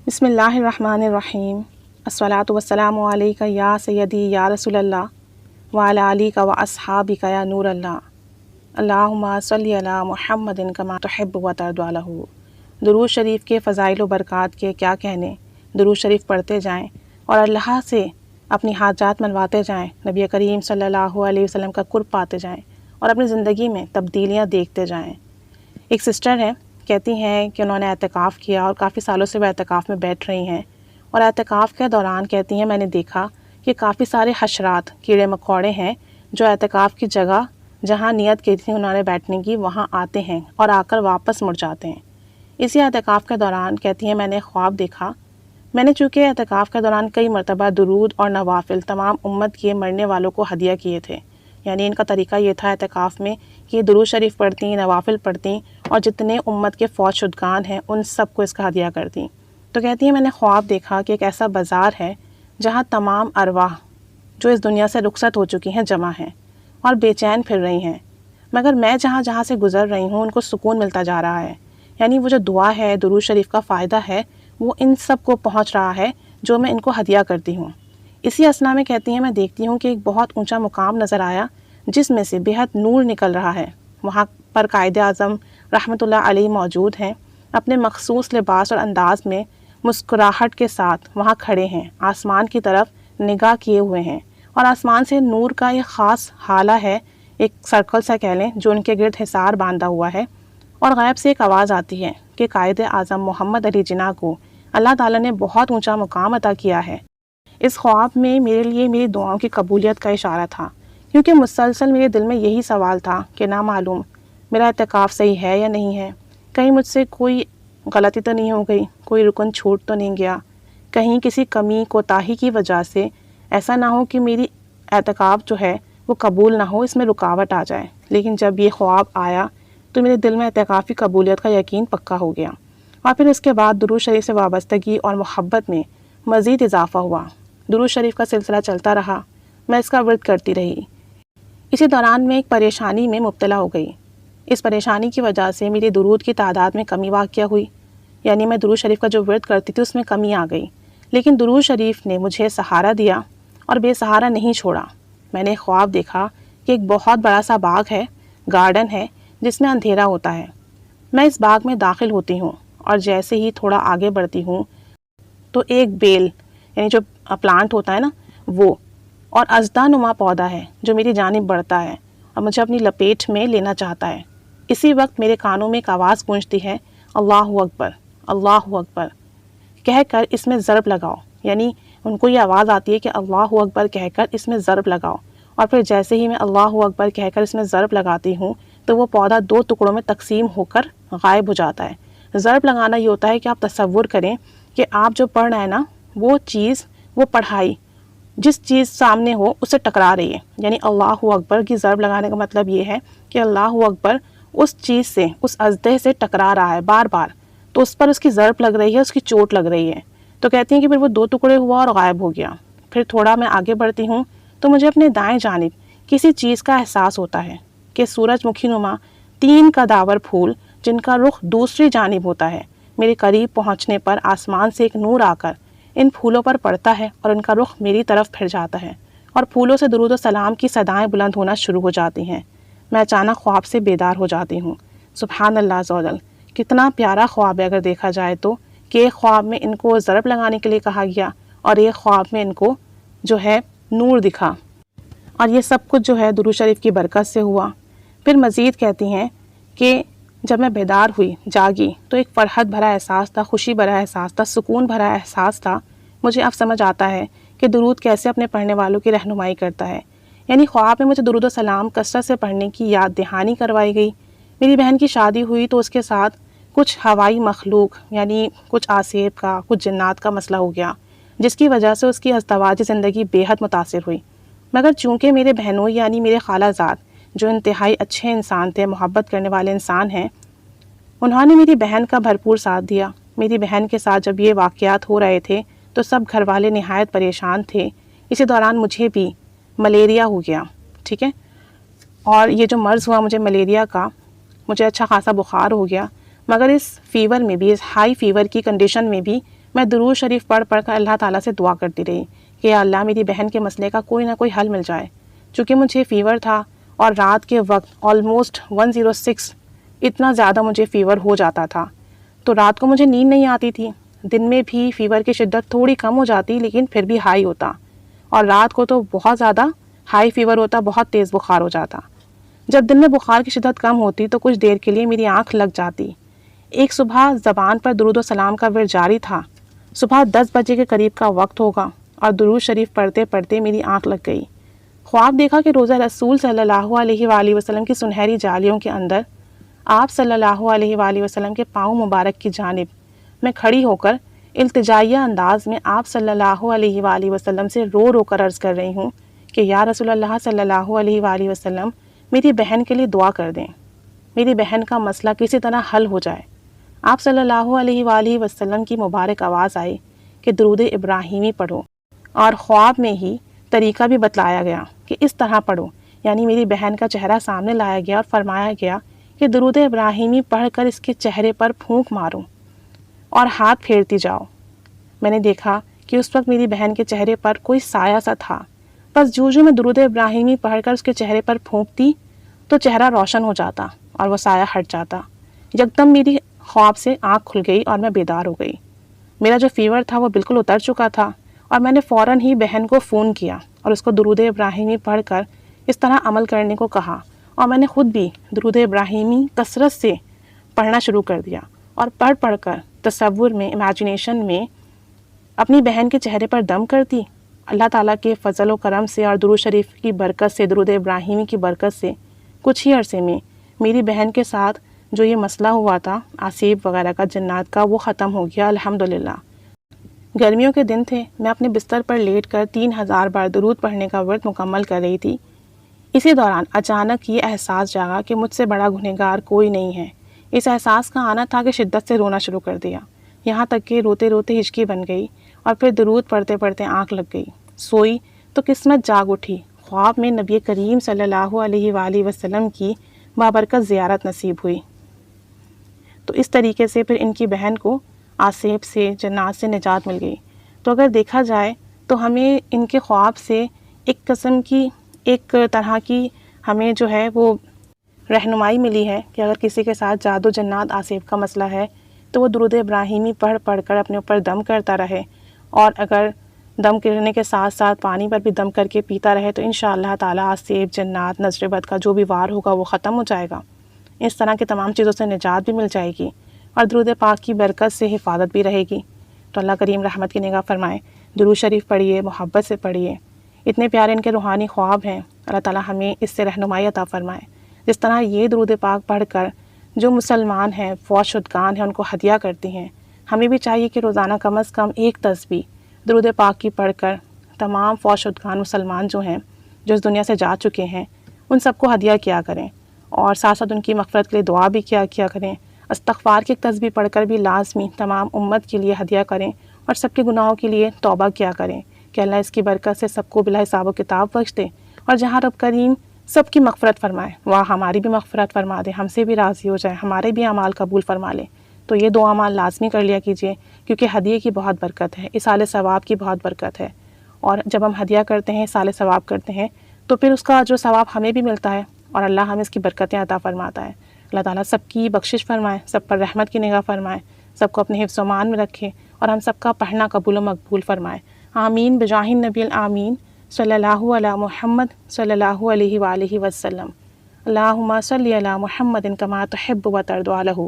بسم اللہ الرحمن الرحیم الصلاۃ والسلام علیک یا سیدی یا رسول اللہ وعلی آلک و اصحابک یا نور اللہ اللہم صلی علی محمد کما تحب و ترضی عنہ۔ درود شریف کے فضائل و برکات کے کیا کہنے، درود شریف پڑھتے جائیں اور اللہ سے اپنی حاجات منواتے جائیں، نبی کریم صلی اللہ علیہ وسلم کا قرب پاتے جائیں اور اپنی زندگی میں تبدیلیاں دیکھتے جائیں۔ ایک سسٹر ہیں، کہتی ہیں کہ انہوں نے اعتکاف کیا اور کافی سالوں سے وہ اعتکاف میں بیٹھ رہی ہیں، اور اعتکاف کے دوران کہتی ہیں میں نے دیکھا کہ کافی سارے حشرات، کیڑے مکوڑے ہیں جو اعتکاف کی جگہ جہاں نیت کی تھی انہوں نے بیٹھنے کی وہاں آتے ہیں اور آ کر واپس مڑ جاتے ہیں۔ اسی اعتکاف کے دوران کہتی ہیں میں نے خواب دیکھا، میں نے چونکہ اعتکاف کے دوران کئی مرتبہ درود اور نوافل تمام امت کے مرنے والوں کو ہدیہ کیے تھے، یعنی ان کا طریقہ یہ تھا اعتکاف میں کہ درود شریف پڑھتی، نوافل پڑھتی اور جتنے امت کے فوت شدگان ہیں ان سب کو اس کا ہدیہ کرتی۔ تو کہتی ہیں میں نے خواب دیکھا کہ ایک ایسا بازار ہے جہاں تمام ارواح جو اس دنیا سے رخصت ہو چکی ہیں جمع ہیں اور بے چین پھر رہی ہیں، مگر میں جہاں سے گزر رہی ہوں ان کو سکون ملتا جا رہا ہے، یعنی وہ جو دعا ہے، درود شریف کا فائدہ ہے، وہ ان سب کو پہنچ رہا ہے جو میں ان کو ہدیہ کرتی ہوں۔ اسی اثنا میں کہتی ہیں میں دیکھتی ہوں کہ ایک بہت اونچا مقام نظر آیا جس میں سے بےحد نور نکل رہا ہے، وہاں پر قائد اعظم رحمۃ اللہ علیہ موجود ہیں، اپنے مخصوص لباس اور انداز میں مسکراہٹ کے ساتھ وہاں کھڑے ہیں، آسمان کی طرف نگاہ کیے ہوئے ہیں، اور آسمان سے نور کا ایک خاص حالہ ہے، ایک سرکل سا کہہ لیں جو ان کے گرد حصار باندھا ہوا ہے، اور غیب سے ایک آواز آتی ہے کہ قائد اعظم محمد علی جناح کو اللہ تعالیٰ نے بہت اونچا مقام عطا کیا ہے۔ اس خواب میں میرے لیے میری دعاؤں کی قبولیت کا اشارہ تھا، کیونکہ مسلسل میرے دل میں یہی سوال تھا کہ نہ معلوم میرا اعتکاف صحیح ہے یا نہیں ہے، کہیں مجھ سے کوئی غلطی تو نہیں ہو گئی، کوئی رکن چھوٹ تو نہیں گیا، کہیں کسی کمی کوتاہی کی وجہ سے ایسا نہ ہو کہ میری اعتکاف جو ہے وہ قبول نہ ہو، اس میں رکاوٹ آ جائے۔ لیکن جب یہ خواب آیا تو میرے دل میں اعتکافی قبولیت کا یقین پکا ہو گیا، اور پھر اس کے بعد درود شریف سے وابستگی اور محبت میں مزید اضافہ ہوا۔ درود شریف کا سلسلہ چلتا رہا، میں اس کا ورد کرتی رہی۔ اسی دوران میں ایک پریشانی میں مبتلا ہو گئی، اس پریشانی کی وجہ سے میری درود کی تعداد میں کمی واقع ہوئی، یعنی میں درود شریف کا جو ورد کرتی تھی اس میں کمی آ گئی، لیکن درود شریف نے مجھے سہارا دیا اور بے سہارا نہیں چھوڑا۔ میں نے خواب دیکھا کہ ایک بہت بڑا سا باغ ہے، گارڈن ہے جس میں اندھیرا ہوتا ہے۔ میں اس باغ میں داخل ہوتی ہوں اور جیسے ہی تھوڑا آگے بڑھتی ہوں تو ایک بیل، یعنی جو پلانٹ ہوتا ہے نا وہ، اور اژدھا نما پودا ہے جو میری جانب بڑھتا ہے اور مجھے اپنی لپیٹ میں لینا چاہتا ہے۔ اسی وقت میرے کانوں میں ایک آواز گونجتی ہے، اللہ اکبر، اللہ اکبر کہہ کر اس میں ضرب لگاؤ، یعنی ان کو یہ آواز آتی ہے کہ اللہ اکبر کہہ کر اس میں ضرب لگاؤ، اور پھر جیسے ہی میں اللہ اکبر کہہ کر اس میں ضرب لگاتی ہوں تو وہ پودا دو ٹکڑوں میں تقسیم ہو کر غائب ہو جاتا ہے۔ ضرب لگانا یہ ہوتا ہے کہ آپ تصور کریں کہ آپ جو پڑھ رہے ہیں نا وہ چیز، وہ پڑھائی جس چیز سامنے ہو اسے ٹکرا رہی ہے، یعنی اللہ اکبر کی ضرب لگانے کا مطلب یہ ہے کہ اللہ اکبر اس چیز سے، اس اژدھے سے ٹکرا رہا ہے بار بار، تو اس پر اس کی ضرب لگ رہی ہے، اس کی چوٹ لگ رہی ہے۔ تو کہتی ہیں کہ پھر وہ دو ٹکڑے ہوا اور غائب ہو گیا۔ پھر تھوڑا میں آگے بڑھتی ہوں تو مجھے اپنے دائیں جانب کسی چیز کا احساس ہوتا ہے کہ سورج مکھی نما تین قداور پھول جن کا رخ دوسری جانب ہوتا ہے، میرے قریب پہنچنے پر آسمان سے ایک نور آ کر ان پھولوں پر پڑتا ہے اور ان کا رخ میری طرف پھر جاتا ہے، اور پھولوں سے درود و سلام کی صدائیں بلند ہونا شروع ہو جاتی ہیں۔ میں اچانک خواب سے بیدار ہو جاتی ہوں۔ سبحان اللہ عز و جل، کتنا پیارا خواب ہے اگر دیکھا جائے تو، کہ ایک خواب میں ان کو ضرب لگانے کے لیے کہا گیا اور ایک خواب میں ان کو جو ہے نور دکھا، اور یہ سب کچھ جو ہے درود شریف کی برکت سے ہوا۔ پھر مزید کہتی ہیں کہ جب میں بیدار ہوئی، جاگی، تو ایک فرحت بھرا احساس تھا، خوشی بھرا احساس تھا، سکون بھرا احساس تھا۔ مجھے اب سمجھ آتا ہے کہ درود کیسے اپنے پڑھنے والوں کی رہنمائی کرتا ہے، یعنی خواب میں مجھے درود و سلام کثرت سے پڑھنے کی یاد دہانی کروائی گئی۔ میری بہن کی شادی ہوئی تو اس کے ساتھ کچھ ہوائی مخلوق، یعنی کچھ آسیب کا، کچھ جنات کا مسئلہ ہو گیا، جس کی وجہ سے اس کی ازدواجی زندگی بے حد متاثر ہوئی۔ مگر چونکہ میرے بہنوں یعنی میرے خالہ زاد جو انتہائی اچھے انسان تھے، محبت کرنے والے انسان ہیں، انہوں نے میری بہن کا بھرپور ساتھ دیا۔ میری بہن کے ساتھ جب یہ واقعات ہو رہے تھے تو سب گھر والے نہایت پریشان تھے۔ اسی دوران مجھے بھی ملیریا ہو گیا، ٹھیک ہے، اور یہ جو مرض ہوا مجھے ملیریا کا، مجھے اچھا خاصا بخار ہو گیا، مگر اس فیور میں بھی، اس ہائی فیور کی کنڈیشن میں بھی میں درود شریف پڑھ کر اللہ تعالیٰ سے دعا کرتی رہی کہ یا اللہ میری بہن کے مسئلے کا کوئی نہ کوئی حل مل جائے۔ چونکہ مجھے فیور تھا اور رات کے وقت آلموسٹ 106 اتنا زیادہ مجھے فیور ہو جاتا تھا، تو رات کو مجھے نیند نہیں آتی تھی۔ دن میں بھی فیور کی شدت تھوڑی کم ہو جاتی لیکن پھر بھی ہائی ہوتا، اور رات کو تو بہت زیادہ ہائی فیور ہوتا، بہت تیز بخار ہو جاتا۔ جب دن میں بخار کی شدت کم ہوتی تو کچھ دیر کے لیے میری آنکھ لگ جاتی۔ ایک صبح زبان پر درود و سلام کا ورد جاری تھا، صبح 10 بجے کے قریب کا وقت ہوگا، اور درود شریف پڑھتے پڑھتے میری آنکھ لگ گئی۔ خواب دیکھا کہ روزہ رسول صلی اللہ علیہ وآلہ وسلم کی سنہری جالیوں کے اندر آپ صلی اللہ علیہ وآلہ وسلم کے پاؤں مبارک کی جانب میں کھڑی ہو کر التجائیہ انداز میں آپ صلی اللہ علیہ وآلہ وسلم سے رو رو کر عرض کر رہی ہوں کہ یا رسول اللہ صلی اللہ علیہ وآلہ وسلم میری بہن کے لیے دعا کر دیں، میری بہن کا مسئلہ کسی طرح حل ہو جائے۔ آپ صلی اللہ علیہ وآلہ وسلم کی مبارک آواز آئی کہ درود ابراہیمی پڑھو، اور خواب میں ہی طریقہ بھی بتلایا گیا کہ اس طرح پڑھو، یعنی میری بہن کا چہرہ سامنے لایا گیا اور فرمایا گیا کہ درود ابراہیمی پڑھ کر اس کے چہرے پر پھونک مارو اور ہاتھ پھیرتی جاؤ۔ میں نے دیکھا کہ اس وقت میری بہن کے چہرے پر کوئی سایہ سا تھا، بس جو میں درود ابراہیمی پڑھ کر اس کے چہرے پر پھونکتی تو چہرہ روشن ہو جاتا اور وہ سایہ ہٹ جاتا۔ یکدم میری خواب سے آنکھ کھل گئی اور میں بیدار ہو گئی۔ میرا جو فیور تھا وہ بالکل اتر چکا تھا، اور میں نے فوراً ہی بہن کو فون کیا اور اس کو درود ابراہیمی پڑھ کر اس طرح عمل کرنے کو کہا، اور میں نے خود بھی درود ابراہیمی کثرت سے پڑھنا شروع کر دیا، اور پڑھ کر تصور میں، امیجنیشن میں اپنی بہن کے چہرے پر دم کرتی۔ اللہ تعالیٰ کے فضل و کرم سے اور درود شریف کی برکت سے، درود ابراہیمی کی برکت سے کچھ ہی عرصے میں میری بہن کے ساتھ جو یہ مسئلہ ہوا تھا آسیب وغیرہ کا، جنات کا، وہ ختم ہو گیا الحمدللہ۔ گرمیوں کے دن تھے، میں اپنے بستر پر لیٹ کر 3000 بار درود پڑھنے کا ورد مکمل کر رہی تھی۔ اسی دوران اچانک یہ احساس جاگا کہ مجھ سے بڑا گنہگار کوئی نہیں ہے۔ اس احساس کا آنا تھا کہ شدت سے رونا شروع کر دیا، یہاں تک کہ روتے روتے ہچکی بن گئی، اور پھر درود پڑھتے پڑھتے آنکھ لگ گئی۔ سوئی تو قسمت جاگ اٹھی، خواب میں نبی کریم صلی اللہ علیہ وآلہ وسلم کی بابرکت زیارت نصیب ہوئی۔ تو اس طریقے سے پھر ان کی بہن کو آسیب سے، جنات سے نجات مل گئی۔ تو اگر دیکھا جائے تو ہمیں ان کے خواب سے ایک قسم کی، ایک طرح کی ہمیں جو ہے وہ رہنمائی ملی ہے کہ اگر کسی کے ساتھ جادو جنات آسیب کا مسئلہ ہے تو وہ درود ابراہیمی پڑھ کر اپنے اوپر دم کرتا رہے، اور اگر دم کرنے کے ساتھ ساتھ پانی پر بھی دم کر کے پیتا رہے تو انشاءاللہ تعالیٰ آسیب، جنات، نظر بد کا جو بھی وار ہوگا وہ ختم ہو جائے گا۔ اس طرح کی تمام چیزوں سے نجات بھی مل جائے گی، اور درود پاک کی برکت سے حفاظت بھی رہے گی۔ تو اللہ کریم رحمت کی نگاہ فرمائے، درود شریف پڑھیے، محبت سے پڑھیے۔ اتنے پیارے ان کے روحانی خواب ہیں، اللہ تعالیٰ ہمیں اس سے رہنمائی عطا فرمائے۔ جس طرح یہ درود پاک پڑھ کر جو مسلمان ہیں، فوت شدگان ہیں، ان کو ہدیہ کرتی ہیں، ہمیں بھی چاہیے کہ روزانہ کم از کم ایک تسبیح درود پاک کی پڑھ کر تمام فوت شدگان مسلمان جو ہیں، جو اس دنیا سے جا چکے ہیں، ان سب کو ہدیہ کیا کریں، اور ساتھ ساتھ ان کی مغفرت کے لیے دعا بھی کیا کریں۔ استغفار کی ایک تسبیح پڑھ کر بھی لازمی تمام امت کے لیے ہدیہ کریں، اور سب کے گناہوں کے لیے توبہ کیا کریں کہ اللہ اس کی برکت سے سب کو بلا حساب و کتاب بخش دے، اور جہاں رب کریم سب کی مغفرت فرمائے وہاں ہماری بھی مغفرت فرما دے، ہم سے بھی راضی ہو جائے، ہمارے بھی اعمال قبول فرما لے۔ تو یہ دو اعمال لازمی کر لیا کیجیے، کیونکہ ہدیے کی بہت برکت ہے، اصال ثواب کی بہت برکت ہے، اور جب ہم ہدیہ کرتے ہیں، اصال ثواب کرتے ہیں، تو پھر اس کا جو ثواب ہمیں بھی ملتا ہے، اور اللہ ہمیں اس کی برکتیں عطا فرماتا ہے۔ اللہ تعالیٰ سب کی بخشش فرمائے، سب پر رحمت کی نگاہ فرمائے، سب کو اپنے حفظ و امان میں رکھے، اور ہم سب کا پڑھنا قبول و مقبول فرمائے۔ آمین بجاہ النبی الامین صلی اللہ علی محمد صلی اللہ علیہ وآلہ وسلم۔ اللہم صلی علی محمد کما تحب و ترضی عنہ۔